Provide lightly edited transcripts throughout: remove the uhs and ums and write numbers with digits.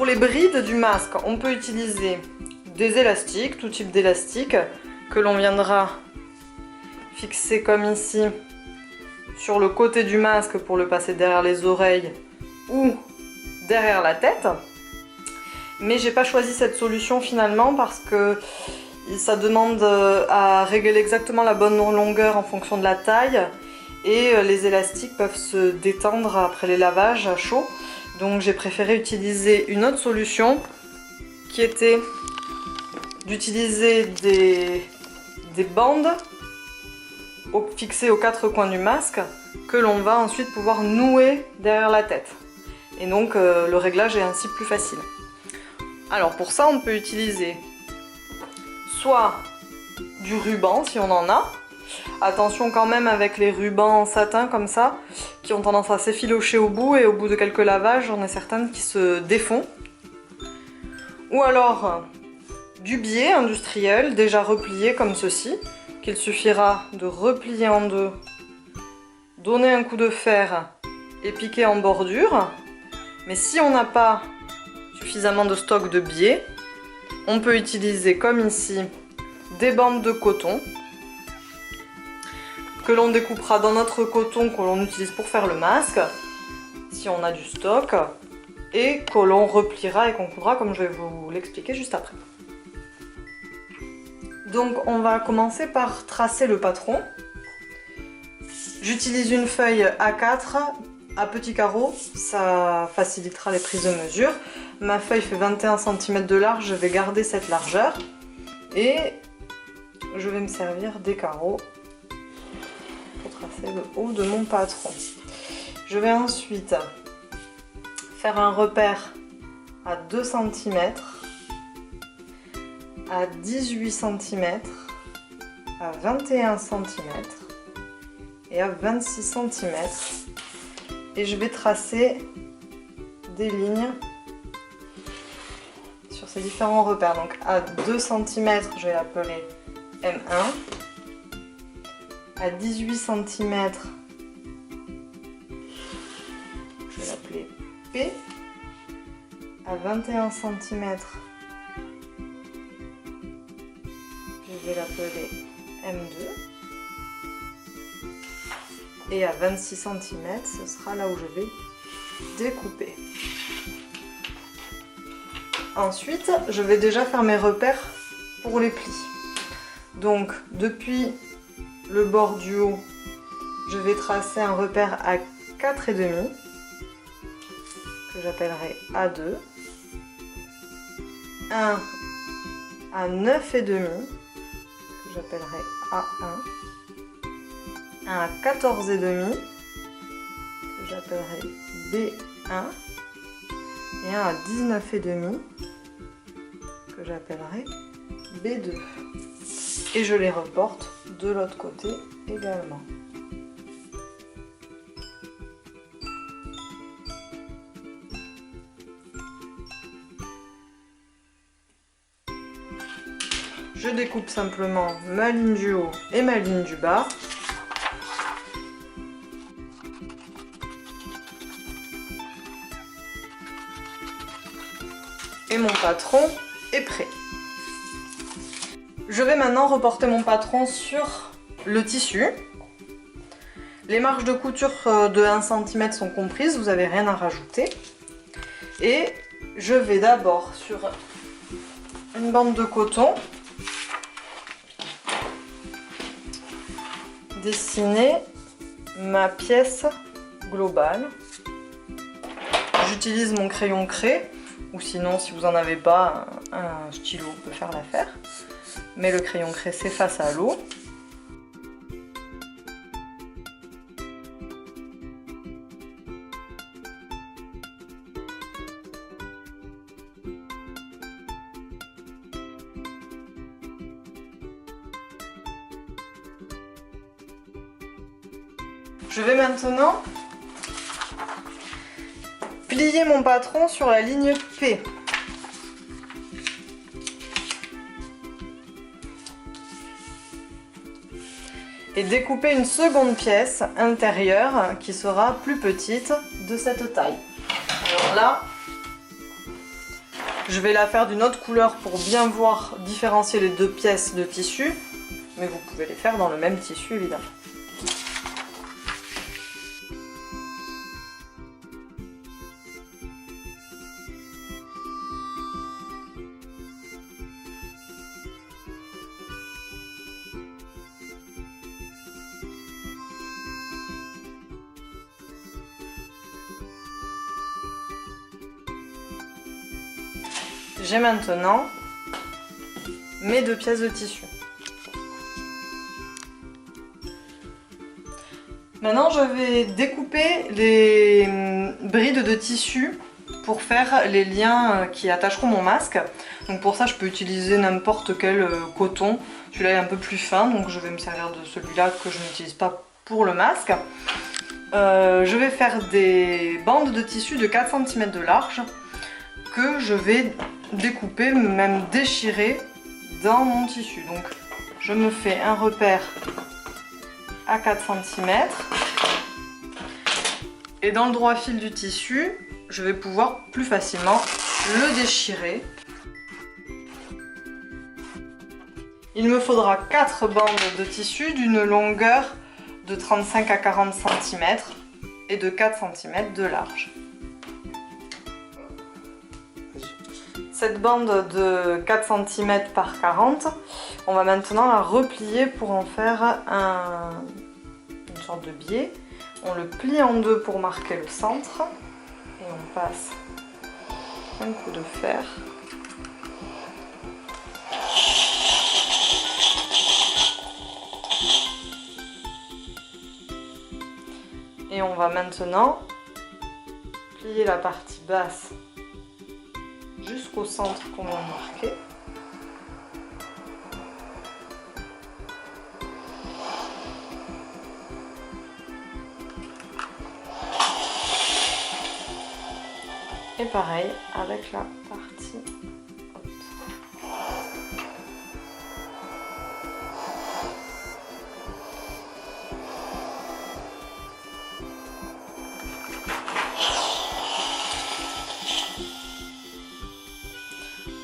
pour les brides du masque, on peut utiliser des élastiques, tout type d'élastiques, que l'on viendra fixer comme ici sur le côté du masque pour le passer derrière les oreilles ou derrière la tête. Mais j'ai pas choisi cette solution finalement parce que ça demande à régler exactement la bonne longueur en fonction de la taille et les élastiques peuvent se détendre après les lavages à chaud. Donc j'ai préféré utiliser une autre solution qui était d'utiliser des bandes fixées aux quatre coins du masque que l'on va ensuite pouvoir nouer derrière la tête. Et donc le réglage est ainsi plus facile. Alors pour ça on peut utiliser soit du ruban si on en a. Attention quand même avec les rubans en satin comme ça, qui ont tendance à s'effilocher au bout et au bout de quelques lavages, j'en ai certaines qui se défont. Ou alors du biais industriel déjà replié comme ceci, qu'il suffira de replier en deux, donner un coup de fer et piquer en bordure. Mais si on n'a pas suffisamment de stock de biais, on peut utiliser comme ici des bandes de coton que l'on découpera dans notre coton que l'on utilise pour faire le masque, si on a du stock, et que l'on repliera et qu'on coudra comme je vais vous l'expliquer juste après. Donc on va commencer par tracer le patron. J'utilise une feuille A4 à petits carreaux, ça facilitera les prises de mesure. Ma feuille fait 21 cm de large, je vais garder cette largeur et je vais me servir des carreaux pour tracer le haut de mon patron. Je vais ensuite faire un repère à 2 cm, à 18 cm, à 21 cm et à 26 cm. Et je vais tracer des lignes sur ces différents repères. Donc à 2 cm, je vais l'appeler M1. À 18 cm, je vais l'appeler P. À 21 cm, je vais l'appeler M2. Et à 26 cm, ce sera là où je vais découper. Ensuite, je vais déjà faire mes repères pour les plis. Donc, depuis le bord du haut, je vais tracer un repère à 4,5 que j'appellerai A2, un à 9,5 que j'appellerai A1, un à 14,5 que j'appellerai B1 et un à 19,5 que j'appellerai B2. Et je les reporte de l'autre côté également. Je découpe simplement ma ligne du haut et ma ligne du bas. Et mon patron est prêt. Je vais maintenant reporter mon patron sur le tissu. Les marges de couture de 1 cm sont comprises, vous n'avez rien à rajouter. Et je vais d'abord sur une bande de coton dessiner ma pièce globale. J'utilise mon crayon craie, ou sinon si vous n'en avez pas, un stylo peut faire l'affaire. Mais le crayon craie s'efface à l'eau. Je vais maintenant plier mon patron sur la ligne P. Et découper une seconde pièce intérieure qui sera plus petite de cette taille. Alors là, Je vais la faire d'une autre couleur pour bien voir différencier les deux pièces de tissu, mais vous pouvez les faire dans le même tissu évidemment. J'ai maintenant mes deux pièces de tissu. Maintenant, je vais découper les brides de tissu pour faire les liens qui attacheront mon masque. Donc pour ça, je peux utiliser n'importe quel coton. Celui-là est un peu plus fin, donc je vais me servir de celui-là que je n'utilise pas pour le masque. Je vais faire des bandes de tissu de 4 cm de large que je vais découper, même déchirer dans mon tissu. Donc je me fais un repère à 4 cm et dans le droit fil du tissu, je vais pouvoir plus facilement le déchirer. Il me faudra 4 bandes de tissu d'une longueur de 35 à 40 cm et de 4 cm de large. Cette bande de 4 cm par 40, on va maintenant la replier pour en faire une sorte de biais. On le plie en deux pour marquer le centre et on passe un coup de fer. Et on va maintenant plier la partie basse jusqu'au centre qu'on a marqué. Et pareil avec la partie haute.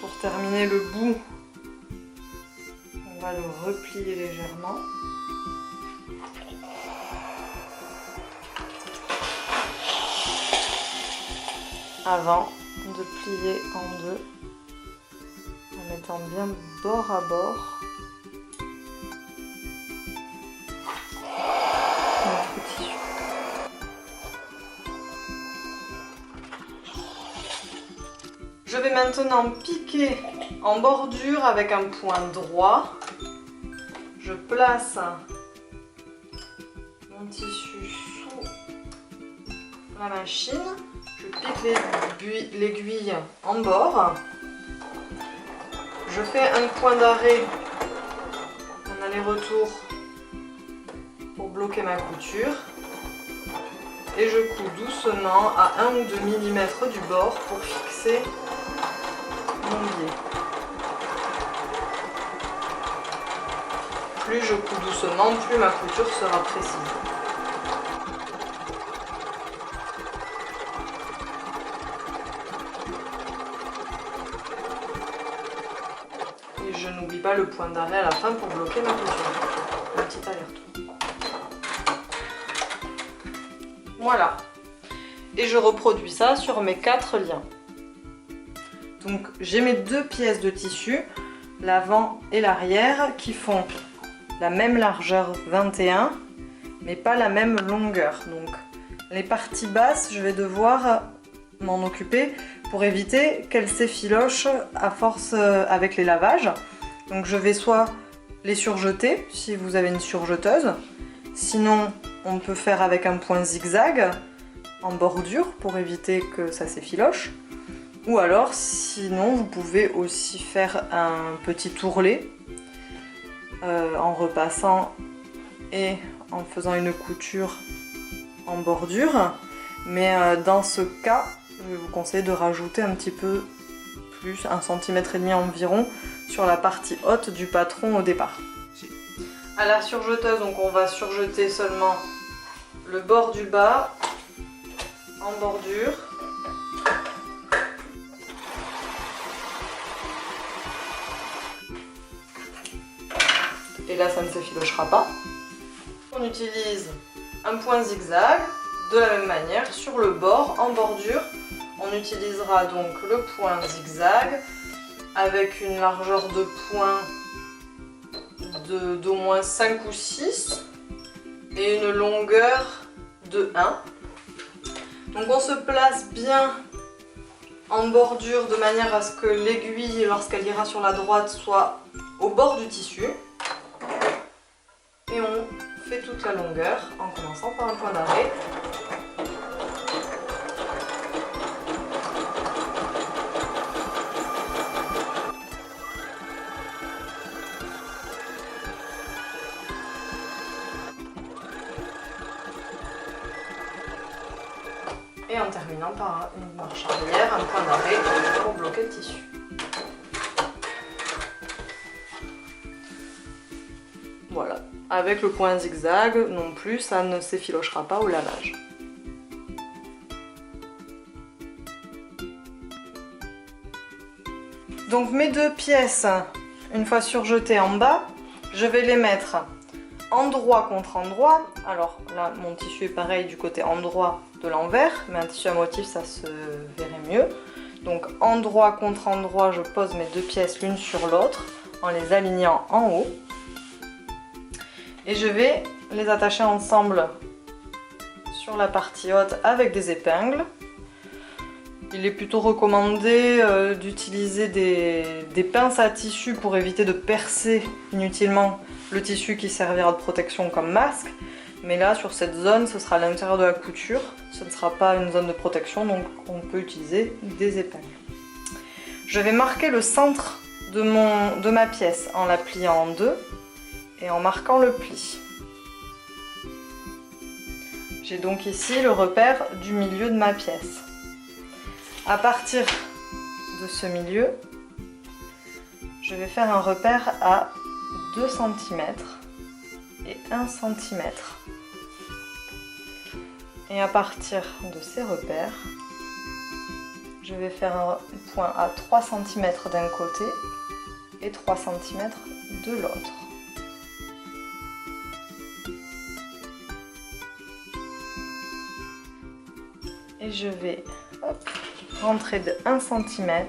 Pour terminer le bout, on va le replier légèrement. Avant de plier en deux, en mettant bien bord à bord notre tissu. Je vais maintenant piquer en bordure avec un point droit. Je place mon tissu sous la machine. Je pique l'aiguille en bord. Je fais un point d'arrêt en aller-retour pour bloquer ma couture. Et je couds doucement à 1 ou 2 mm du bord pour fixer mon biais. Plus je couds doucement, plus ma couture sera précise. Je n'oublie pas le point d'arrêt à la fin pour bloquer ma couture. Un petit aller-retour. Voilà. Et je reproduis ça sur mes 4 liens. Donc j'ai mes deux pièces de tissu, l'avant et l'arrière, qui font la même largeur 21, mais pas la même longueur. Donc les parties basses, je vais devoir m'en occuper pour éviter qu'elles s'effilochent à force avec les lavages. Donc je vais soit les surjeter si vous avez une surjeteuse, sinon on peut faire avec un point zigzag en bordure pour éviter que ça s'effiloche, ou alors sinon vous pouvez aussi faire un petit ourlet en repassant et en faisant une couture en bordure, mais dans ce cas je vais vous conseiller de rajouter un petit peu plus, 1,5 cm environ, sur la partie haute du patron au départ. À la surjeteuse, donc on va surjeter seulement le bord du bas en bordure. et là ça ne s'effilochera pas. On utilise un point zigzag de la même manière sur le bord, en bordure. On utilisera donc le point zigzag avec une largeur de point d'au moins 5 ou 6 et une longueur de 1. Donc on se place bien en bordure de manière à ce que l'aiguille, lorsqu'elle ira sur la droite, soit au bord du tissu. Et on fait toute la longueur en commençant par un point d'arrêt. Et en terminant par une marche arrière, un point d'arrêt pour bloquer le tissu. Voilà, avec le point zigzag non plus, ça ne s'effilochera pas au lavage. Donc mes deux pièces, une fois surjetées en bas, je vais les mettre endroit contre endroit. Alors là, mon tissu est pareil du côté endroit de l'envers, mais un tissu à motif, ça se verrait mieux. Donc endroit contre endroit, je pose mes deux pièces l'une sur l'autre en les alignant en haut. Et je vais les attacher ensemble sur la partie haute avec des épingles. Il est plutôt recommandé d'utiliser des pinces à tissu pour éviter de percer inutilement le tissu qui servira de protection comme masque. Mais là, sur cette zone, ce sera à l'intérieur de la couture. Ce ne sera pas une zone de protection, donc on peut utiliser des épingles. Je vais marquer le centre de ma pièce en la pliant en deux et en marquant le pli. J'ai donc ici le repère du milieu de ma pièce. À partir de ce milieu, je vais faire un repère à 2 cm et 1 cm. Et à partir de ces repères, je vais faire un point à 3 cm d'un côté et 3 cm de l'autre. Et je vais rentrer de 1 cm et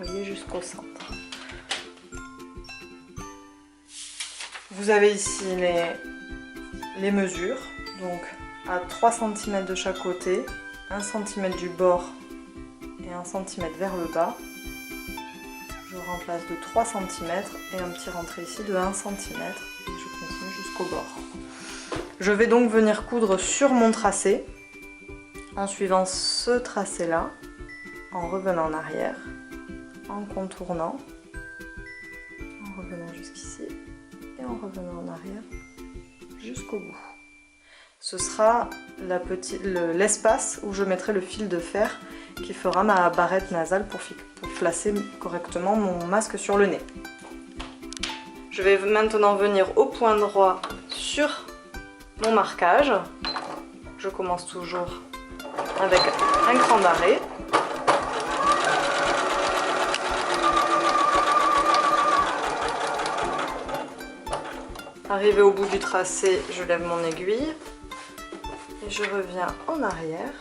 relier jusqu'au centre. Vous avez ici les mesures, donc à 3 cm de chaque côté, 1 cm du bord et 1 cm vers le bas. Je remplace de 3 cm et un petit rentré ici de 1 cm et je continue jusqu'au bord. Je vais donc venir coudre sur mon tracé en suivant ce tracé là, en revenant en arrière, en contournant, en revenant jusqu'ici et en revenant en arrière jusqu'au bout. Ce sera l'espace où je mettrai le fil de fer qui fera ma barrette nasale pour placer correctement mon masque sur le nez. Je vais maintenant venir au point droit sur mon marquage. Je commence toujours avec un cran d'arrêt. Arrivé au bout du tracé, je lève mon aiguille et je reviens en arrière.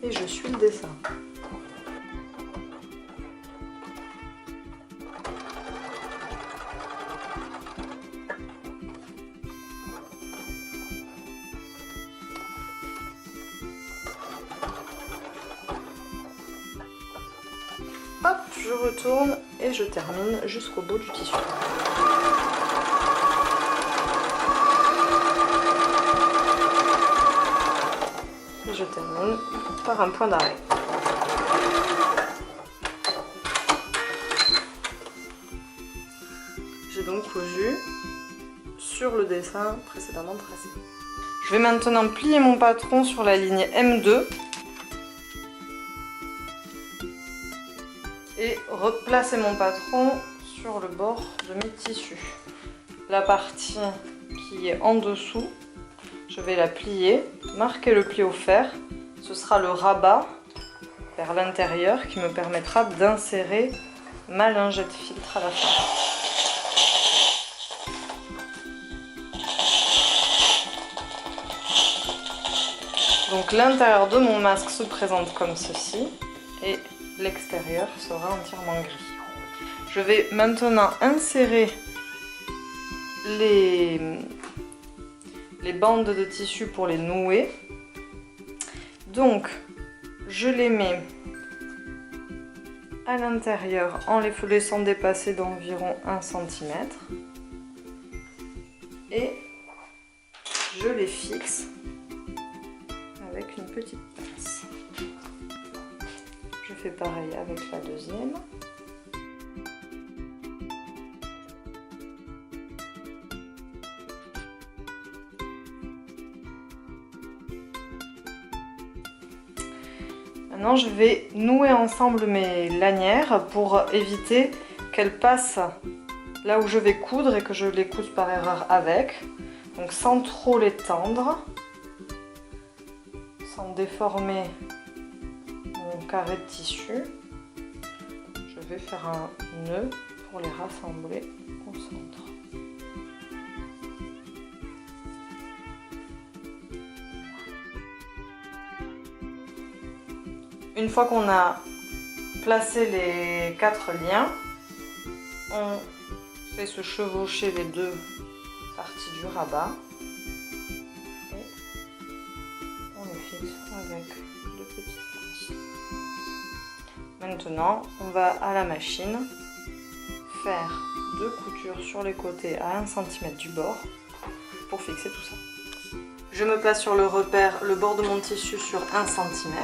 Et je suis le dessin. Hop, je retourne et je termine jusqu'au bout du tissu. Et je termine par un point d'arrêt. J'ai donc cousu sur le dessin précédemment tracé. Je vais maintenant plier mon patron sur la ligne M2 et replacer mon patron sur le bord de mes tissus. la partie qui est en dessous, je vais la plier, marquer le pli au fer. Ce sera le rabat vers l'intérieur qui me permettra d'insérer ma lingette filtre à la fin. Donc l'intérieur de mon masque se présente comme ceci et l'extérieur sera entièrement gris. Je vais maintenant insérer les bandes de tissu pour les nouer. Donc je les mets à l'intérieur en les laissant dépasser d'environ 1 cm et je les fixe avec une petite pince. Je fais pareil avec la deuxième. Maintenant, je vais nouer ensemble mes lanières pour éviter qu'elles passent là où je vais coudre et que je les couse par erreur avec. Donc sans trop les tendre, sans déformer mon carré de tissu, je vais faire un nœud pour les rassembler au centre. Une fois qu'on a placé les 4 liens, on fait se chevaucher les deux parties du rabat et on les fixe avec deux petites pinces. Maintenant, on va à la machine faire 2 coutures sur les côtés à 1 cm du bord pour fixer tout ça. Je me place sur le repère, le bord de mon tissu sur 1 cm.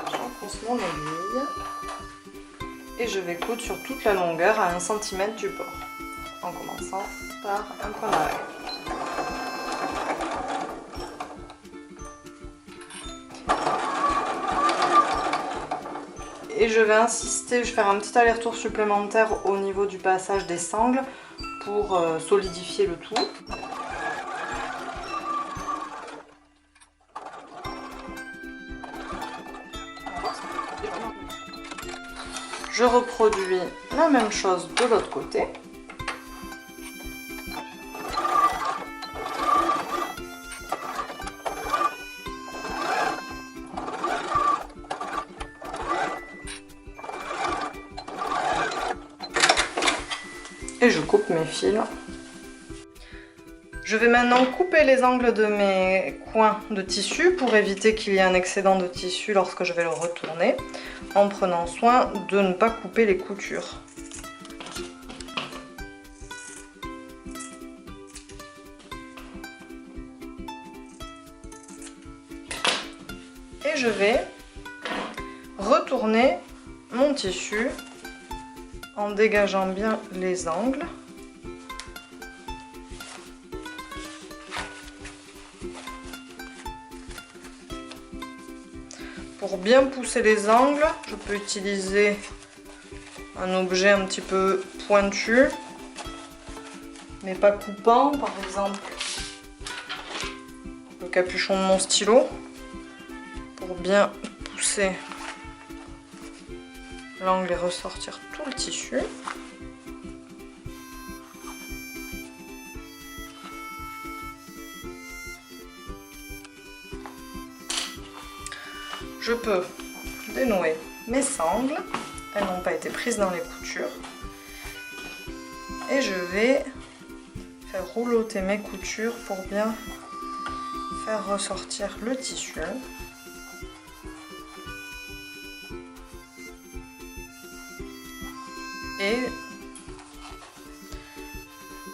J'enfonce mon aiguille et je vais coudre sur toute la longueur à 1 cm du bord en commençant par un point d'arrêt. Et je vais insister, je vais faire un petit aller-retour supplémentaire au niveau du passage des sangles pour solidifier le tout. Je reproduis la même chose de l'autre côté. Et je coupe mes fils. Je vais maintenant couper les angles de mes coins de tissu pour éviter qu'il y ait un excédent de tissu lorsque je vais le retourner, en prenant soin de ne pas couper les coutures. Et je vais retourner mon tissu en dégageant bien les angles. Pour bien pousser les angles, je peux utiliser un objet un petit peu pointu, mais pas coupant, par exemple le capuchon de mon stylo, pour bien pousser l'angle et ressortir tout le tissu. Je peux dénouer mes sangles, elles n'ont pas été prises dans les coutures. Et je vais faire rouloter mes coutures pour bien faire ressortir le tissu. Et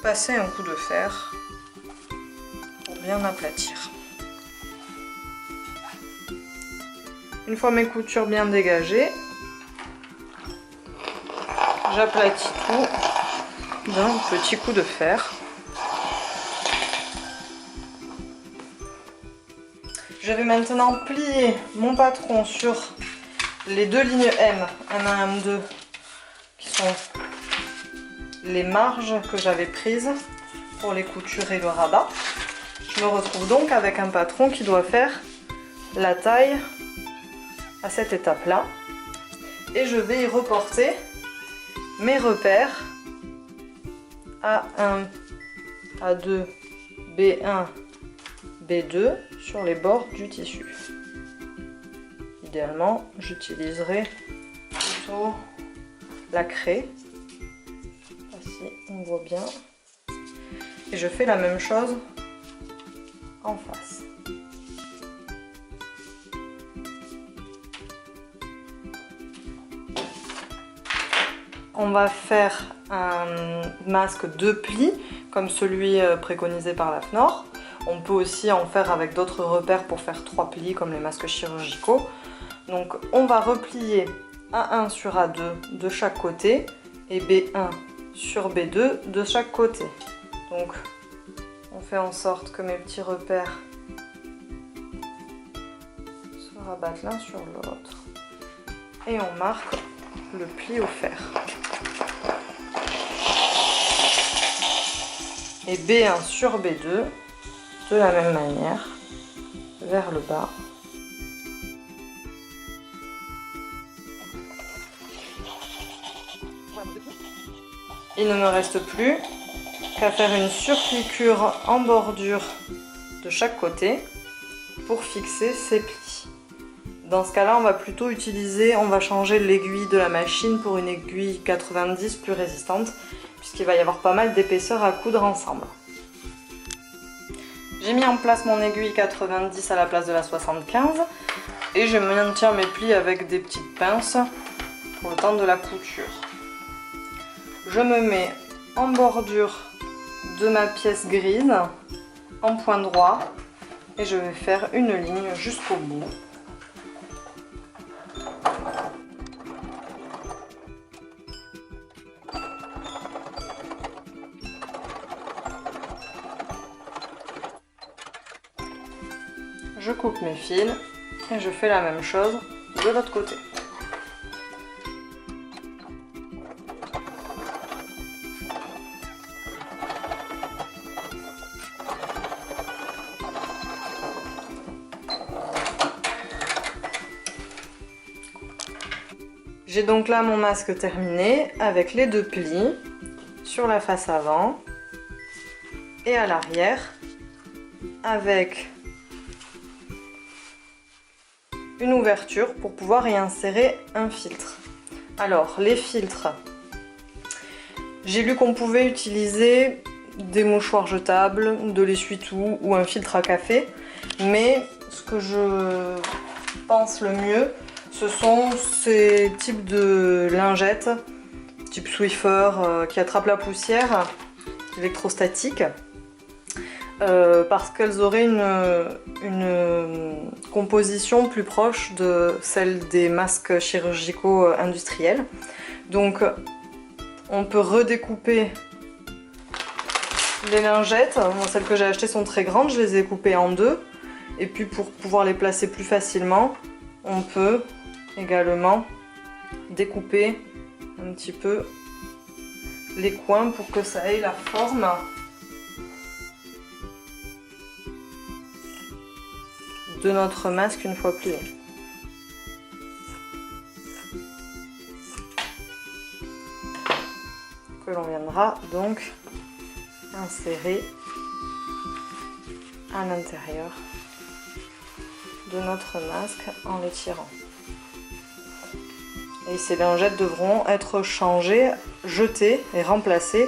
passer un coup de fer pour bien aplatir. Une fois mes coutures bien dégagées, j'aplatis tout d'un petit coup de fer. Je vais maintenant plier mon patron sur les deux lignes M, M1, M2, qui sont les marges que j'avais prises pour les coutures et le rabat. Je me retrouve donc avec un patron qui doit faire la taille à cette étape-là. Et je vais y reporter mes repères A1, A2, B1, B2 sur les bords du tissu. Idéalement, j'utiliserai plutôt la craie. Ici, on voit bien. Et je fais la même chose en face. On va faire un masque 2 plis, comme celui préconisé par la FNOR. On peut aussi en faire avec d'autres repères pour faire 3 plis, comme les masques chirurgicaux. Donc on va replier A1 sur A2 de chaque côté et B1 sur B2 de chaque côté. Donc on fait en sorte que mes petits repères se rabattent l'un sur l'autre. Et on marque le pli au fer. Et B1 sur B2 de la même manière vers le bas. Il ne me reste plus qu'à faire une surpiqûre en bordure de chaque côté pour fixer ces plis. Dans ce cas-là, on va changer l'aiguille de la machine pour une aiguille 90 plus résistante, puisqu'il va y avoir pas mal d'épaisseur à coudre ensemble. J'ai mis en place mon aiguille 90 à la place de la 75 et je maintiens mes plis avec des petites pinces pour le temps de la couture. Je me mets en bordure de ma pièce grise en point droit et je vais faire une ligne jusqu'au bout. Je coupe mes fils et je fais la même chose de l'autre côté. J'ai donc là mon masque terminé avec les 2 plis sur la face avant et à l'arrière avec une ouverture pour pouvoir y insérer un filtre. Alors les filtres, j'ai lu qu'on pouvait utiliser des mouchoirs jetables, de l'essuie-tout ou un filtre à café, mais ce que je pense le mieux, ce sont ces types de lingettes, type Swiffer, qui attrapent la poussière, électrostatique, parce qu'elles auraient une composition plus proche de celle des masques chirurgicaux industriels. Donc on peut redécouper les lingettes. Moi, celles que j'ai achetées sont très grandes, je les ai coupées en 2. Et puis pour pouvoir les placer plus facilement, on peut également découper un petit peu les coins pour que ça ait la forme de notre masque une fois plié. Que l'on viendra donc insérer à l'intérieur de notre masque en l'étirant. Et ces lingettes devront être changées, jetées et remplacées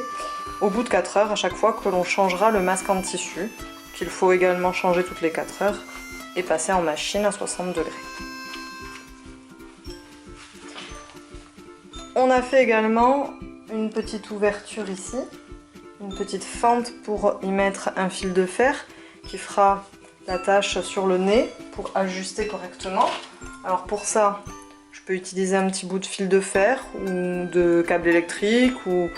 au bout de 4 heures à chaque fois que l'on changera le masque en tissu, qu'il faut également changer toutes les 4 heures et passer en machine à 60 degrés. On a fait également une petite ouverture ici, une petite fente pour y mettre un fil de fer qui fera la tâche sur le nez pour ajuster correctement. Alors pour ça, je peux utiliser un petit bout de fil de fer ou de câble électrique, ou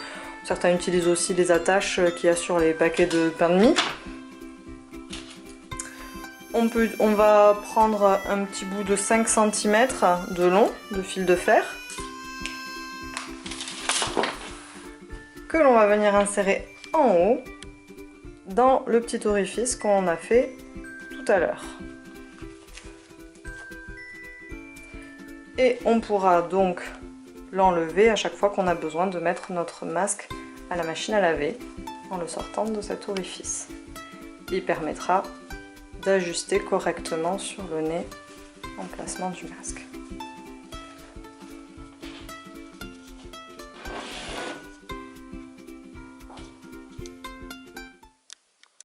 certains utilisent aussi les attaches qu'il y a sur les paquets de pain de mie. On va prendre un petit bout de 5 cm de long de fil de fer que l'on va venir insérer en haut dans le petit orifice qu'on a fait tout à l'heure. Et on pourra donc l'enlever à chaque fois qu'on a besoin de mettre notre masque à la machine à laver en le sortant de cet orifice. Il permettra d'ajuster correctement sur le nez l'emplacement du masque.